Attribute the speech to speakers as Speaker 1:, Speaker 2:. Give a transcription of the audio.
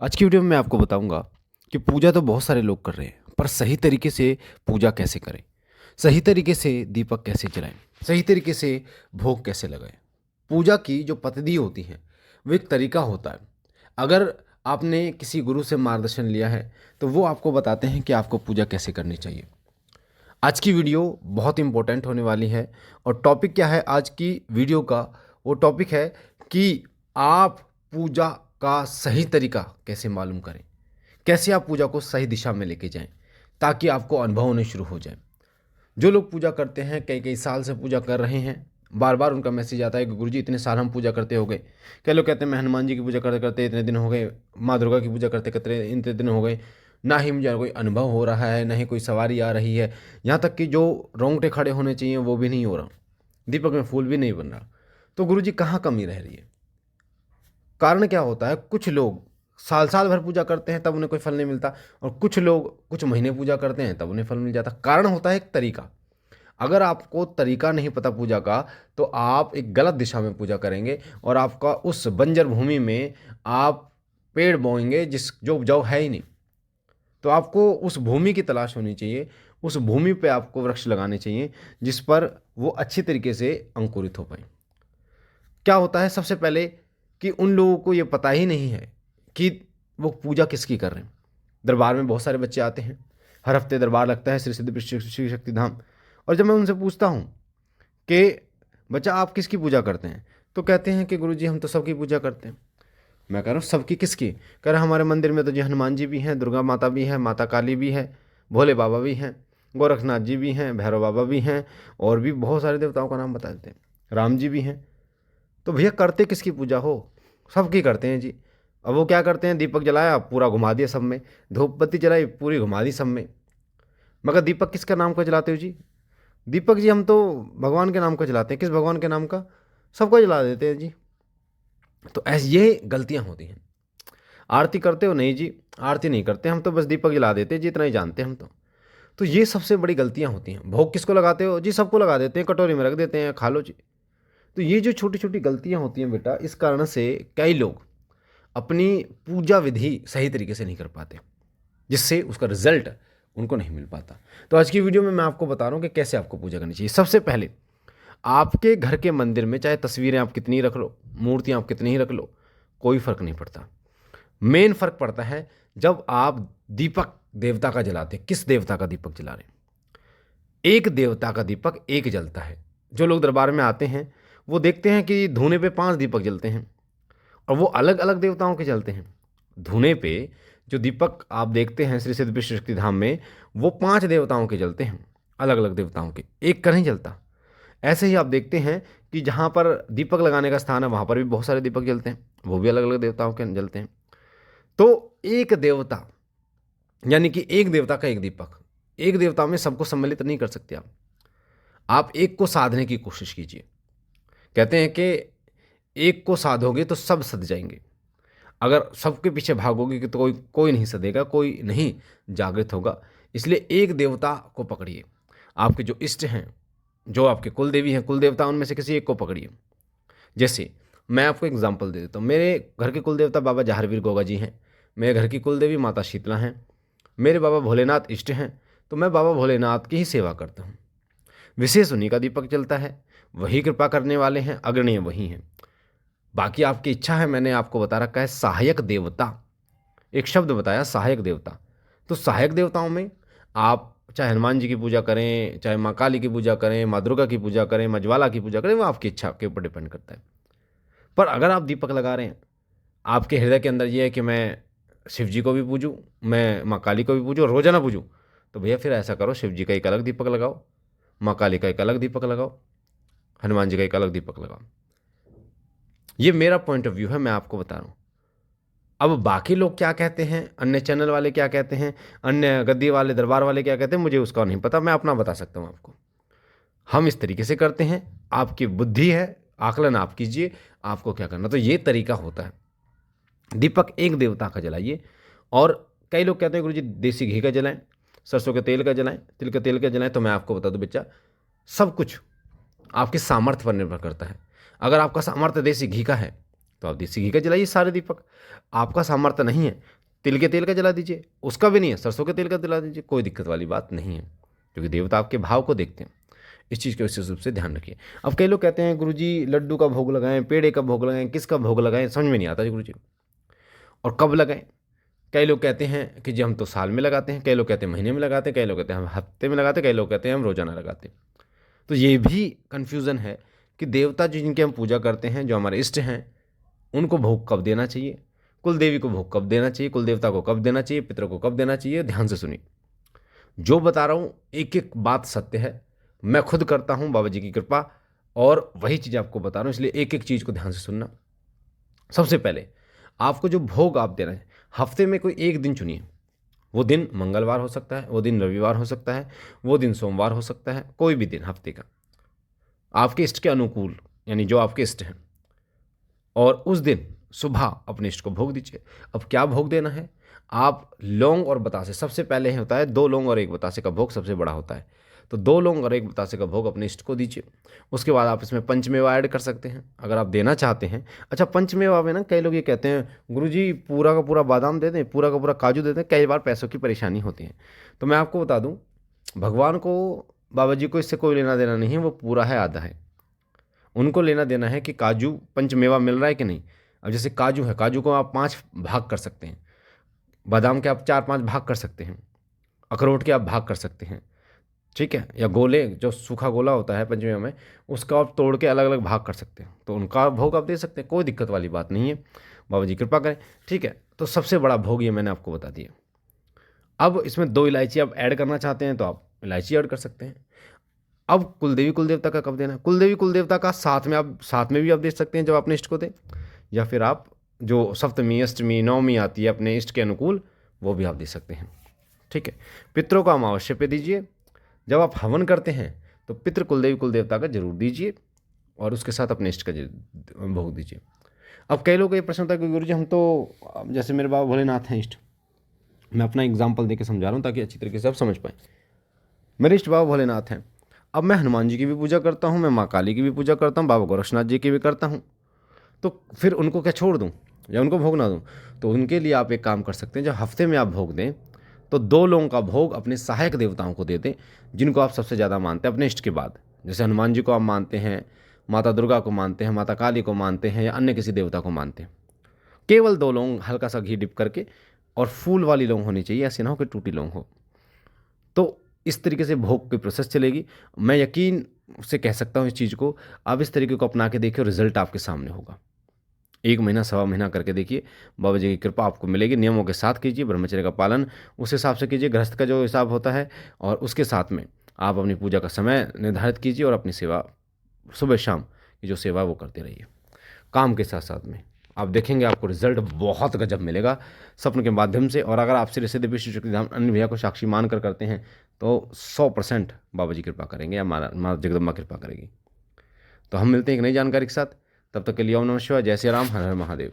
Speaker 1: आज की वीडियो में मैं आपको बताऊंगा कि पूजा तो बहुत सारे लोग कर रहे हैं, पर सही तरीके से पूजा कैसे करें, सही तरीके से दीपक कैसे जलाएं, सही तरीके से भोग कैसे लगाएं। पूजा की जो पद्धति होती है वो एक तरीका होता है। अगर आपने किसी गुरु से मार्गदर्शन लिया है तो वो आपको बताते हैं कि आपको पूजा कैसे करनी चाहिए। आज की वीडियो बहुत इंपॉर्टेंट होने वाली है। और टॉपिक क्या है आज की वीडियो का? वो टॉपिक है कि आप पूजा का सही तरीका कैसे मालूम करें, कैसे आप पूजा को सही दिशा में लेके जाएं ताकि आपको अनुभव होने शुरू हो जाए। जो लोग पूजा करते हैं, कई कई साल से पूजा कर रहे हैं, बार बार उनका मैसेज आता है कि गुरुजी इतने साल हम पूजा करते हो गए। कई लोग कहते हैं मैं हनुमान जी की पूजा करते करते इतने दिन हो गए, माँ दुर्गा की पूजा करते करते इतने दिन हो गए, ना ही मुझे कोई अनुभव हो रहा है, ना ही कोई सवारी आ रही है, यहाँ तक कि जो रोंगटे खड़े होने चाहिए वो भी नहीं हो रहा, दीपक में फूल भी नहीं बन रहा। तो गुरुजी कहाँ कमी रह रही है? कारण क्या होता है? कुछ लोग साल साल भर पूजा करते हैं तब उन्हें कोई फल नहीं मिलता, और कुछ लोग कुछ महीने पूजा करते हैं तब उन्हें फल मिल जाता। कारण होता है एक तरीका। अगर आपको तरीका नहीं पता पूजा का तो आप एक गलत दिशा में पूजा करेंगे और आपका उस बंजर भूमि में आप पेड़ बोएंगे जिस जो उपजाऊ है ही नहीं। तो आपको उस भूमि की तलाश होनी चाहिए, उस भूमि पे आपको वृक्ष लगाने चाहिए जिस पर वो अच्छी तरीके से अंकुरित हो पाए। क्या होता है सबसे पहले कि उन लोगों को ये पता ही नहीं है कि वो पूजा किसकी कर रहे हैं। दरबार में बहुत सारे बच्चे आते हैं, हर हफ्ते दरबार लगता है श्री सिद्धि श्री शक्ति धाम। और जब मैं उनसे पूछता हूँ कि बच्चा आप किसकी पूजा करते हैं, तो कहते हैं कि गुरुजी हम तो सबकी पूजा करते हैं। मैं कह रहा हूँ सबकी किसकी? कह रहे हमारे मंदिर में तो जी हनुमान जी भी हैं, दुर्गा माता भी है, माता काली भी है, भोले बाबा भी हैं, गोरखनाथ जी भी हैं, भैरव बाबा भी हैं, और भी बहुत सारे देवताओं का नाम बता देते हैं, राम जी भी हैं। तो भैया करते किसकी पूजा हो? सबकी करते हैं जी। अब वो क्या करते हैं, दीपक जलाया पूरा घुमा दिया सब में, धूप बत्ती जलाई पूरी घुमा दी सब में। मगर दीपक किसका नाम का जलाते हो जी? दीपक जी हम तो भगवान के नाम का जलाते हैं। किस भगवान के नाम का? सबका जला देते हैं जी। तो ऐसे ये गलतियां होती हैं। आरती करते हो? नहीं जी, आरती नहीं करते, हम तो बस दीपक जला देते हैं जी, इतना ही जानते हैं हम तो ये सबसे बड़ी गलतियां होती हैं। भोग किसको लगाते हो जी? सबको लगा देते हैं, कटोरी में रख देते हैं, खा लो जी। तो ये जो छोटी छोटी गलतियां होती हैं बेटा, इस कारण से कई लोग अपनी पूजा विधि सही तरीके से नहीं कर पाते, जिससे उसका रिजल्ट उनको नहीं मिल पाता। तो आज की वीडियो में मैं आपको बता रहा हूँ कि कैसे आपको पूजा करनी चाहिए। सबसे पहले आपके घर के मंदिर में चाहे तस्वीरें आप कितनी रख लो, मूर्तियाँ आप कितनी ही रख लो, कोई फ़र्क नहीं पड़ता। मेन फ़र्क पड़ता है जब आप दीपक देवता का जलाते हैं। किस देवता का दीपक जला रहे हैं? एक देवता का दीपक एक जलता है। जो लोग दरबार में आते हैं वो देखते हैं कि धूने पे 5 दीपक जलते हैं, और वो अलग अलग देवताओं के जलते हैं। धूने पे जो दीपक आप देखते हैं श्री सिद्धि विष्णु शक्ति धाम में, वो 5 देवताओं के जलते हैं, अलग अलग देवताओं के, एक का नहीं जलता। ऐसे ही आप देखते हैं कि जहाँ पर दीपक लगाने का स्थान है वहाँ पर भी बहुत सारे दीपक जलते हैं, वो भी अलग अलग देवताओं के जलते हैं। तो एक देवता, यानी कि एक देवता का एक दीपक, एक देवता में सबको सम्मिलित नहीं कर सकते आप एक को साधने की कोशिश कीजिए। कहते हैं कि एक को साधोगे तो सब सध जाएंगे। अगर सबके पीछे भागोगे कि तो कोई कोई नहीं सधेगा, कोई नहीं जागृत होगा। इसलिए एक देवता को पकड़िए। आपके जो इष्ट हैं, जो आपके कुल देवी हैं, कुल देवता, उनमें से किसी एक को पकड़िए। जैसे मैं आपको एग्जांपल दे देता हूँ। मेरे घर के कुल देवता बाबा जहारवीर गोगा जी हैं, मेरे घर की कुल देवी माता शीतला हैं, मेरे बाबा भोलेनाथ इष्ट हैं, तो मैं बाबा भोलेनाथ की ही सेवा करता हूँ। विशेष उन्हीं का दीपक चलता है, वही कृपा करने वाले हैं, अग्रणीय वही हैं। बाकी आपकी इच्छा है, मैंने आपको बता रखा है सहायक देवता, एक शब्द बताया सहायक देवता। तो सहायक देवताओं में आप चाहे हनुमान जी की पूजा करें, चाहे माँ काली की पूजा करें, माँ दुर्गा की पूजा करें, माँ ज्वाला की पूजा करें, वो आपकी इच्छा के ऊपर डिपेंड करता है। पर अगर आप दीपक लगा रहे हैं, आपके हृदय के अंदर ये है कि मैं शिव जी को भी पूजूं, मैं माँ काली को भी पूजूं, रोजाना पूजूं, तो भैया फिर ऐसा करो, शिव जी का एक अलग दीपक लगाओ, माँ काली का एक अलग दीपक लगाओ, हनुमान जी का एक अलग दीपक लगाओ। ये मेरा पॉइंट ऑफ व्यू है, मैं आपको बता रहा हूँ। अब बाकी लोग क्या कहते हैं, अन्य चैनल वाले क्या कहते हैं, अन्य गद्दी वाले दरबार वाले क्या कहते हैं, मुझे उसका नहीं पता, मैं अपना बता सकता हूँ आपको। हम इस तरीके से करते हैं, आपकी बुद्धि है, आकलन आप कीजिए, आपको क्या करना। तो ये तरीका होता है। दीपक एक देवता का जलाइए। और कई लोग कहते हैं गुरुजी देसी घी का जलाएं, सरसों के तेल का जलाएं, तिल के तेल का जलाएं। तो मैं आपको बता दूं बच्चा, सब कुछ आपके सामर्थ्य पर निर्भर करता है। अगर आपका सामर्थ्य देसी घी का है तो आप देसी घी का जलाइए सारे दीपक। आपका सामर्थ्य नहीं है, तिल के तेल का जला दीजिए, उसका भी नहीं है, सरसों के तेल का जला दीजिए, कोई दिक्कत वाली बात नहीं है, क्योंकि देवता आपके भाव को देखते हैं। इस चीज़ के विशेष रूप से ध्यान रखिए। अब कई लोग कहते हैं गुरुजी लड्डू का भोग लगाएं, पेड़े का भोग लगाएं, किसका भोग लगाएं, समझ में नहीं आता जी गुरुजी, और कब लगाएं। कई लोग कहते हैं कि जी हम तो साल में लगाते हैं, कई लोग कहते हैं महीने में लगाते हैं, कई लोग कहते हैं हम हफ्ते में लगाते हैं, कई लोग कहते हैं हम रोजाना लगाते हैं। तो ये भी कन्फ्यूज़न है कि देवता जो जिनकी हम पूजा करते हैं, जो हमारे इष्ट हैं, उनको भोग कब देना चाहिए, कुल देवी को भोग कब देना चाहिए, कुल देवता को कब देना चाहिए, पितरों को कब देना चाहिए। ध्यान से सुनिए, जो बता रहा हूँ एक एक बात सत्य है। मैं खुद करता हूँ, बाबा जी की कृपा, और वही चीज़ आपको बता रहा हूँ, इसलिए एक एक चीज़ को ध्यान से सुनना। सबसे पहले आपको जो भोग आप देना है, हफ्ते में कोई एक दिन चुनिए। वो दिन मंगलवार हो सकता है, वो दिन रविवार हो सकता है, वो दिन सोमवार हो सकता है, कोई भी दिन हफ्ते का आपके इष्ट के अनुकूल, यानी जो आपके इष्ट हैं, और उस दिन सुबह अपने इष्ट को भोग दीजिए। अब क्या भोग देना है, आप लौंग और बतासे, सबसे पहले होता है 2 लौंग और 1 बतासे का भोग सबसे बड़ा होता है, तो 2 लौंग और 1 बतासे का भोग अपने इष्ट को दीजिए। उसके बाद आप इसमें पंचमेवा ऐड कर सकते हैं अगर आप देना चाहते हैं। अच्छा, पंचमेवा में ना कई लोग ये कहते हैं गुरुजी पूरा का पूरा बादाम दे दें, पूरा का पूरा काजू दे दें, कई बार पैसों की परेशानी होती है। तो मैं आपको बता दूं, भगवान को, बाबा जी को इससे कोई लेना देना नहीं है, वो पूरा है आधा है। उनको लेना देना है कि काजू पंचमेवा मिल रहा है कि नहीं। अब जैसे काजू है, काजू को आप 5 भाग कर सकते हैं, बादाम के आप 4-5 भाग कर सकते हैं, अखरोट के आप भाग कर सकते हैं, ठीक है, या गोले, जो सूखा गोला होता है पंचमेवा में, उसका आप तोड़ के अलग अलग भाग कर सकते हैं, तो उनका भोग आप दे सकते हैं, कोई दिक्कत वाली बात नहीं है। बाबा जी कृपा करें, ठीक है। तो सबसे बड़ा भोग ये मैंने आपको बता दिया। अब इसमें 2 इलायची आप ऐड करना चाहते हैं तो आप इलायची ऐड कर सकते हैं। अब कुलदेवी कुलदेवता का कब देना है, कुलदेवी कुलदेवता का साथ में भी आप दे सकते हैं जब अपने इष्ट को दें, या फिर आप जो सप्तमी अष्टमी नवमी आती है अपने इष्ट के अनुकूल, वो भी आप दे सकते हैं, ठीक है। पितरों का अमावस्या पे दीजिए। जब आप हवन करते हैं तो पितृ कुलदेवी कुलदेवता का जरूर दीजिए, और उसके साथ अपने इष्ट का भोग दीजिए। अब कई लोगों का ये प्रश्न होता है कि गुरुजी हम तो, जैसे मेरे बाबा भोलेनाथ हैं इष्ट, मैं अपना एग्जाम्पल देके समझा रहा हूँ ताकि अच्छी तरीके से आप समझ पाएँ। मेरे इष्ट बाबा भोलेनाथ हैं, अब मैं हनुमान जी की भी पूजा करता हूँ, मैं माँ काली की भी पूजा करता हूँ, बाबा गोरक्षनाथ जी की भी करता हूँ, तो फिर उनको क्या छोड़ दूँ या उनको भोग ना दूँ। तो उनके लिए आप एक काम कर सकते हैं, जब हफ्ते में आप भोग दें तो 2 लोगों का भोग अपने सहायक देवताओं को दे दें, जिनको आप सबसे ज़्यादा मानते हैं अपने इष्ट के बाद। जैसे हनुमान जी को आप मानते हैं, माता दुर्गा को मानते हैं, माता काली को मानते हैं, या अन्य किसी देवता को मानते हैं, केवल 2 लौंग हल्का सा घी डिप करके, और फूल वाली लौंग होनी चाहिए, ऐसे ना हो कि टूटी लौंग हो। तो इस तरीके से भोग की प्रोसेस चलेगी। मैं यकीन से कह सकता हूँ इस चीज़ को, आप इस तरीके को अपना के देखिए, रिजल्ट आपके सामने होगा। 1 महीना सवा महीना करके देखिए, बाबा जी की कृपा आपको मिलेगी। नियमों के साथ कीजिए, ब्रह्मचर्य का पालन उस हिसाब से कीजिए, गृहस्थ का जो हिसाब होता है, और उसके साथ में आप अपनी पूजा का समय निर्धारित कीजिए, और अपनी सेवा सुबह शाम की जो सेवा वो करते रहिए काम के साथ साथ में। आप देखेंगे आपको रिजल्ट बहुत गजब मिलेगा स्वप्न के माध्यम से। और अगर आप श्री सिद्धि श्री शक्तिधाम अन्य भैया को साक्षी मान कर करते हैं तो 100% बाबा जी कृपा करेंगे, या माँ जगदम्बा कृपा करेगी। तो हम मिलते हैं एक नई जानकारी के साथ, तब तक के लिए ओम नमः शिवाय, जय श्री राम, हर हर महादेव।